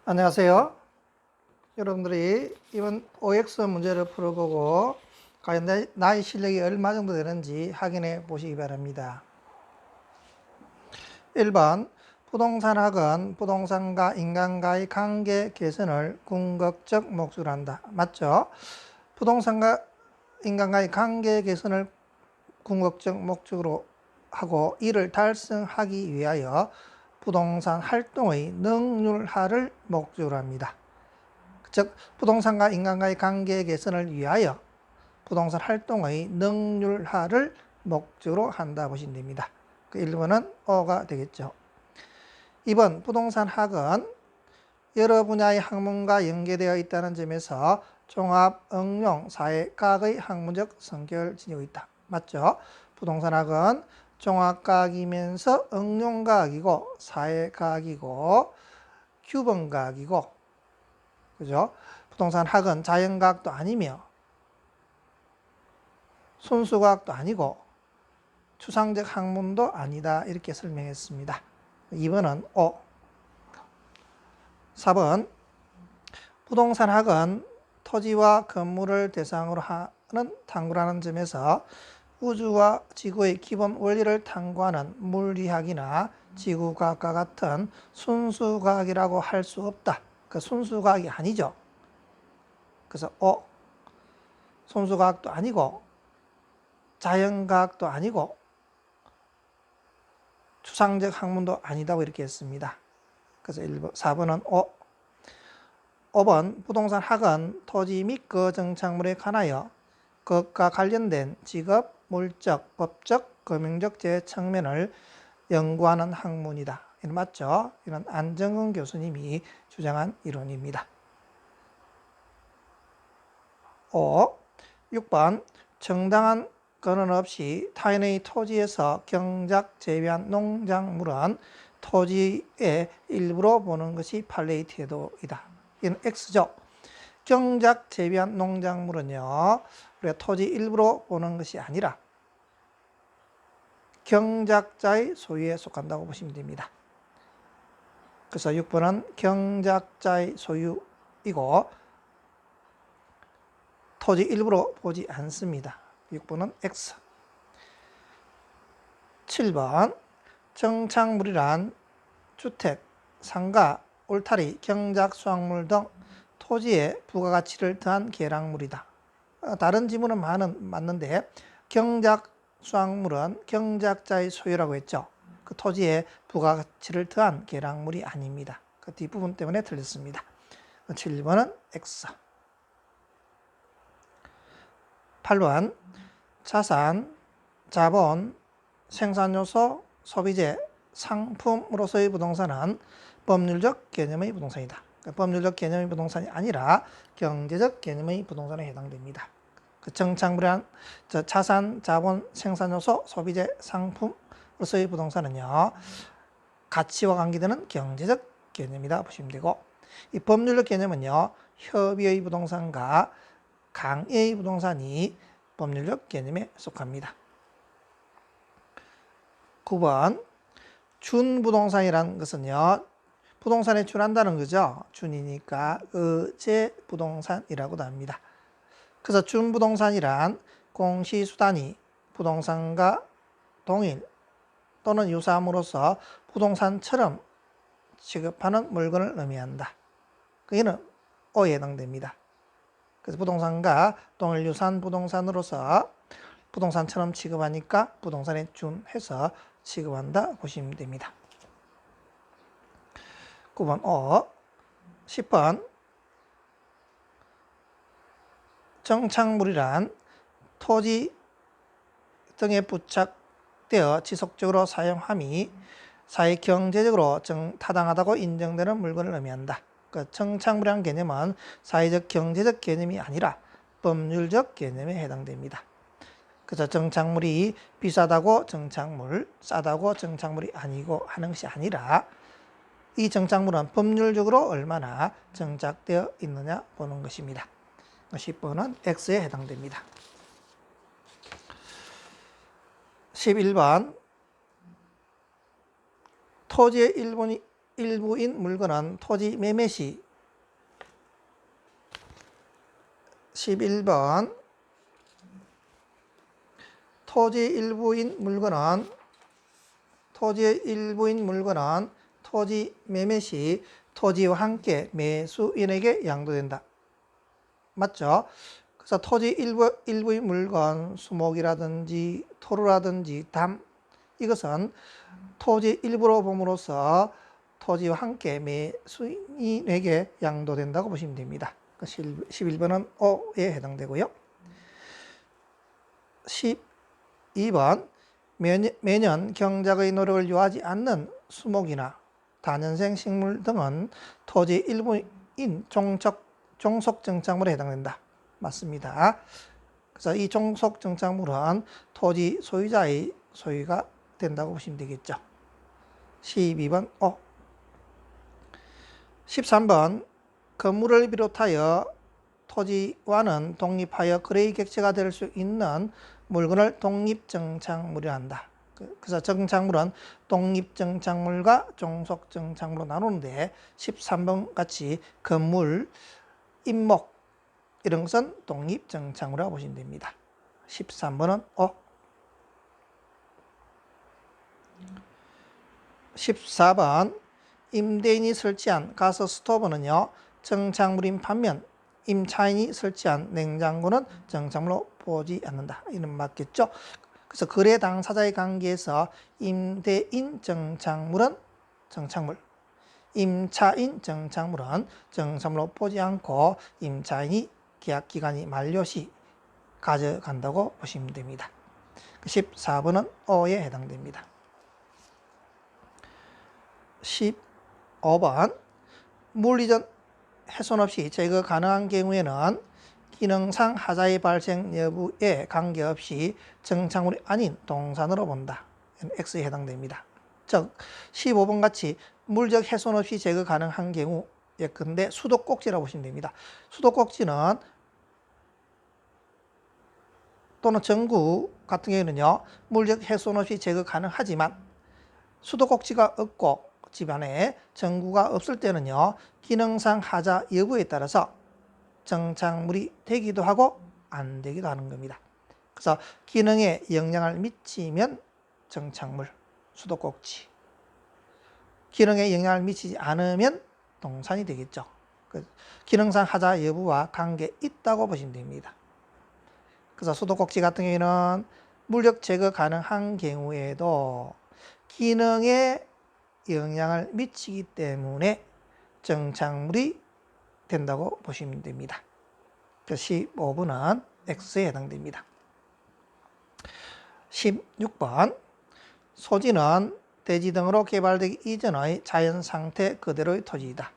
안녕하세요. 여러분들이 이번 OX 문제를 풀어보고 과연 나의 실력이 얼마 정도 되는지 확인해 보시기 바랍니다. 1번 부동산학은 부동산과 인간과의 관계 개선을 궁극적 목적으로 한다. 맞죠? 부동산과 인간과의 관계 개선을 궁극적 목적으로 하고 이를 달성하기 위하여 부동산 활동의 능률화를 목적으로 합니다. 즉 부동산과 인간과의 관계 개선을 위하여 부동산 활동의 능률화를 목적으로 한다 보시면 됩니다. 그 1번은 O가 되겠죠. 2번 부동산학은 여러 분야의 학문과 연계되어 있다는 점에서 종합, 응용, 사회과학의 학문적 성격을 지니고 있다. 맞죠? 부동산학은 종합과학이면서 응용과학이고 사회과학이고 규범과학이고, 그죠? 부동산학은 자연과학도 아니며 순수과학도 아니고 추상적 학문도 아니다, 이렇게 설명했습니다. 2번은 O. 4번 부동산학은 토지와 건물을 대상으로 하는 탐구라는 점에서 우주와 지구의 기본 원리를 탐구하는 물리학이나 지구과학과 같은 순수과학이라고 할 수 없다. 그 순수과학이 아니죠. 그래서 O. 순수과학도 아니고 자연과학도 아니고 추상적 학문도 아니다고 이렇게 했습니다. 그래서 4번은 O. 5번 부동산학은 토지 및 그 정착물에 관하여 그것과 관련된 직업, 물적, 법적, 금융적 제 측면을 연구하는 학문이다. 이는 맞죠? 이는 안정근 교수님이 주장한 이론입니다. 5. 6번 정당한 근원 없이 타인의 토지에서 경작 재배한 농작물은 토지의 일부로 보는 것이 판례의 태도이다. 이는 X죠. 경작 재배한 농작물은요, 우리가 토지 일부로 보는 것이 아니라 경작자의 소유에 속한다고 보시면 됩니다. 그래서 6번은 경작자의 소유이고 토지 일부로 보지 않습니다. 6번은 X. 7번 정착물이란 주택, 상가, 울타리, 경작, 수확물 등 토지에 부가가치를 더한 계량물이다. 다른 지문은 맞는데 경작, 수확물은 경작자의 소유라고 했죠. 그 토지에 부가가치를 더한 계량물이 아닙니다. 그 뒷부분 때문에 틀렸습니다. 7번은 X. 8번 자산, 자본, 생산요소, 소비재, 상품으로서의 부동산은 법률적 개념의 부동산이다. 그러니까 법률적 개념의 부동산이 아니라 경제적 개념의 부동산에 해당됩니다. 그 정착물이란 자산, 자본, 생산요소, 소비재, 상품으로서의 부동산은요, 가치와 관계되는 경제적 개념이다 보시면 되고, 이 법률적 개념은요, 협의의 부동산과 강의의 부동산이 법률적 개념에 속합니다. 9번 준부동산이라는 것은요, 부동산에 준한다는 거죠. 준이니까 의제부동산이라고도 합니다. 그래서 준부동산이란 공시수단이 부동산과 동일 또는 유사함으로써 부동산처럼 취급하는 물건을 의미한다. 그게는 O에 해당됩니다. 그래서 부동산과 동일 유사한 부동산으로서 부동산처럼 취급하니까 부동산에 준해서 취급한다 보시면 됩니다. 9번 O. 10번 정착물이란 토지 등에 부착되어 지속적으로 사용함이 사회경제적으로 타당하다고 인정되는 물건을 의미한다. 그 정착물이라는 개념은 사회적 경제적 개념이 아니라 법률적 개념에 해당됩니다. 그래서 정착물이 비싸다고 정착물, 싸다고 정착물이 아니고 하는 것이 아니라 이 정착물은 법률적으로 얼마나 정착되어 있느냐 보는 것입니다. 10번은 X에 해당됩니다. 11번 토지의 일부인 물건은 토지 매매 시 11번 토지의 일부인 물건은 토지 매매 시 토지와 함께 매수인에게 양도된다. 맞죠? 그래서 토지 일부인 물건, 수목이라든지 토로라든지 담, 이것은 토지 일부로 봄으로써 토지와 함께 매수인에게 양도된다고 보시면 됩니다. 11번은 O에 해당되고요. 12번 매년 경작의 노력을 요하지 않는 수목이나 다년생 식물 등은 토지 일부인 종속정착물에 해당된다. 맞습니다. 그래서 이 종속정착물은 토지 소유자의 소유가 된다고 보시면 되겠죠. 12번 O. 13번 건물을 비롯하여 토지와는 독립하여 거래의 객체가 될 수 있는 물건을 독립정착물이라 한다. 그래서 정착물은 독립정착물과 종속정착물로 나누는데 13번 같이 건물, 임목 이런 것은 독립정착물이라고 보시면 됩니다. 13번은 O. 14번 임대인이 설치한 가스스토브는요 정착물인 반면 임차인이 설치한 냉장고는 정착물로 보지 않는다. 이는 맞겠죠? 그래서 거래 당사자의 관계에서 임대인 정착물은 정착물, 임차인 정착물은 정착물로 보지 않고 임차인이 계약 기간이 만료 시 가져간다고 보시면 됩니다. 14번은 O에 해당됩니다. 15번 물리적 훼손 없이 제거 가능한 경우에는 기능상 하자의 발생 여부에 관계없이 정착물이 아닌 동산으로 본다. X에 해당됩니다. 즉 15번 같이 물적 훼손 없이 제거 가능한 경우 예컨대 수도꼭지라고 보시면 됩니다. 수도꼭지는 또는 전구 같은 경우에는요 물적 훼손 없이 제거 가능하지만 수도꼭지가 없고 집안에 전구가 없을 때는요 기능상 하자 여부에 따라서 정착물이 되기도 하고 안 되기도 하는 겁니다. 그래서 기능에 영향을 미치면 정착물, 수도꼭지, 기능에 영향을 미치지 않으면 동산이 되겠죠. 기능상 하자 여부와 관계 있다고 보시면 됩니다. 그래서 수도꼭지 같은 경우에는 물적 제거 가능한 경우에도 기능에 영향을 미치기 때문에 정착물이 된다고 보시면 됩니다. 15번은 X에 해당됩니다. 16번 소지는 대지 등으로 개발되기 이전의 자연 상태 그대로의 토지이다.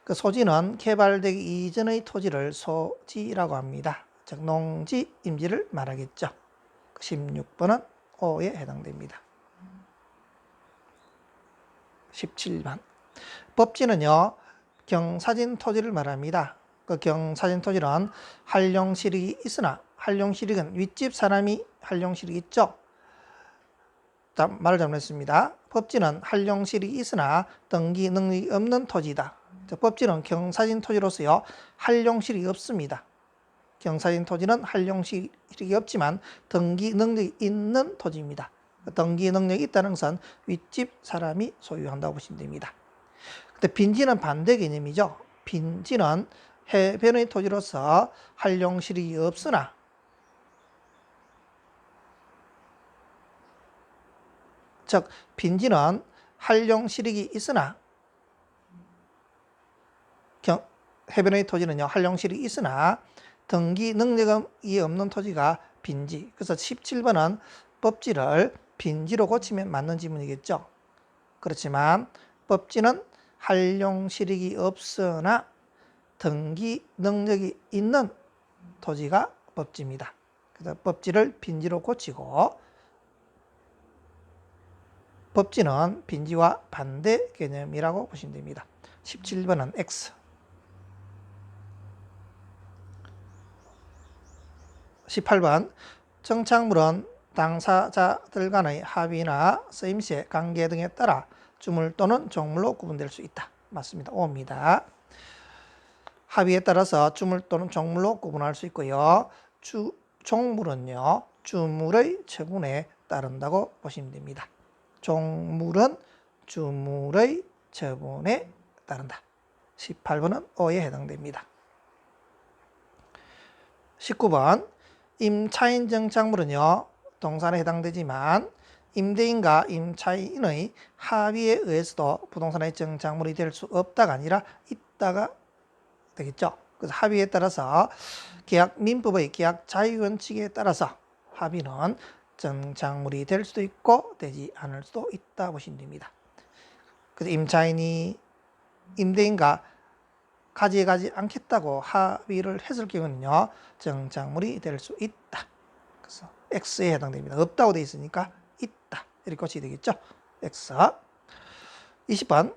그 소지는 개발되기 이전의 토지를 소지라고 합니다. 즉 농지, 임지를 말하겠죠. 16번은 O에 해당됩니다. 17번 법지는요 경사진 토지를 말합니다. 그 경사진 토지는 한룡실익이 있으나 한룡실익은 윗집 사람이 한룡실익이 있죠. 말을 잘못했습니다. 법지는 한룡실익이 있으나 등기 능력이 없는 토지다. 법지는 경사진 토지로서요 한룡실익이 없습니다. 경사진 토지는 한룡실익이 없지만 등기 능력이 있는 토지입니다. 등기 능력이 있다는 것은 윗집 사람이 소유한다고 보시면 됩니다. 근데 빈지는 반대 개념이죠. 빈지는 해변의 토지로서 한룡실익이 없으나 즉 빈지는 한룡실익이 있으나 해변의 토지는요 한룡실익이 있으나 등기 능력이 없는 토지가 빈지. 그래서 17번은 법지를 빈지로 고치면 맞는 지문이겠죠. 그렇지만 법지는 한룡실익이 없으나 등기 능력이 있는 토지가 법지입니다. 그래서 법지를 빈지로 고치고 법지는 빈지와 반대 개념이라고 보시면 됩니다. 17번은 X. 18번 정착물은 당사자들 간의 합의나 쓰임새, 관계 등에 따라 주물 또는 종물로 구분될 수 있다. 맞습니다. O입니다. 합의에 따라서 주물 또는 종물로 구분할 수 있고요. 종물은요, 주물의 처분에 따른다고 보시면 됩니다. 종물은 주물의 처분에 따른다. 18번은 O에 해당됩니다. 19번 임차인 정착물은요, 동산에 해당되지만 임대인과 임차인의 합의에 의해서도 부동산의 정착물이 될 수 없다가 아니라 있다가 되겠죠. 그래서 합의에 따라서 계약 민법의 계약 자유원칙에 따라서 합의는 정착물이 될 수도 있고 되지 않을 수도 있다 보시면 됩니다. 그래서 임차인이 임대인과 가져가지 않겠다고 합의를 했을 경우는요, 정착물이 될 수 있다. 그래서 X에 해당됩니다. 없다고 되어 있으니까 있다. 이렇게 고치게 되겠죠. X. 20번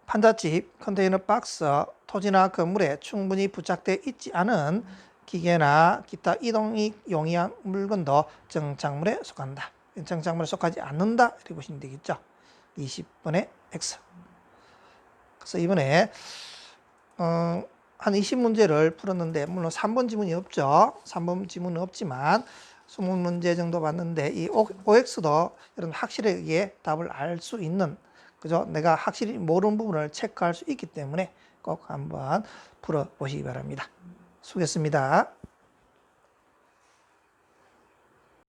판잣집, 컨테이너 박스, 토지나 건물에 충분히 부착되어 있지 않은 기계나 기타 이동이 용이한 물건도 정착물에 속한다. 정착물에 속하지 않는다. 이렇게 보시면 되겠죠. 20번의 X. 그래서 이번에 한 20문제를 풀었는데 물론 3번 지문이 없죠. 3번 지문은 없지만 20문제 정도 봤는데 이 OX도 여러분 확실하게 답을 알 수 있는, 그죠? 내가 확실히 모르는 부분을 체크할 수 있기 때문에 꼭 한번 풀어보시기 바랍니다. 수고했습니다.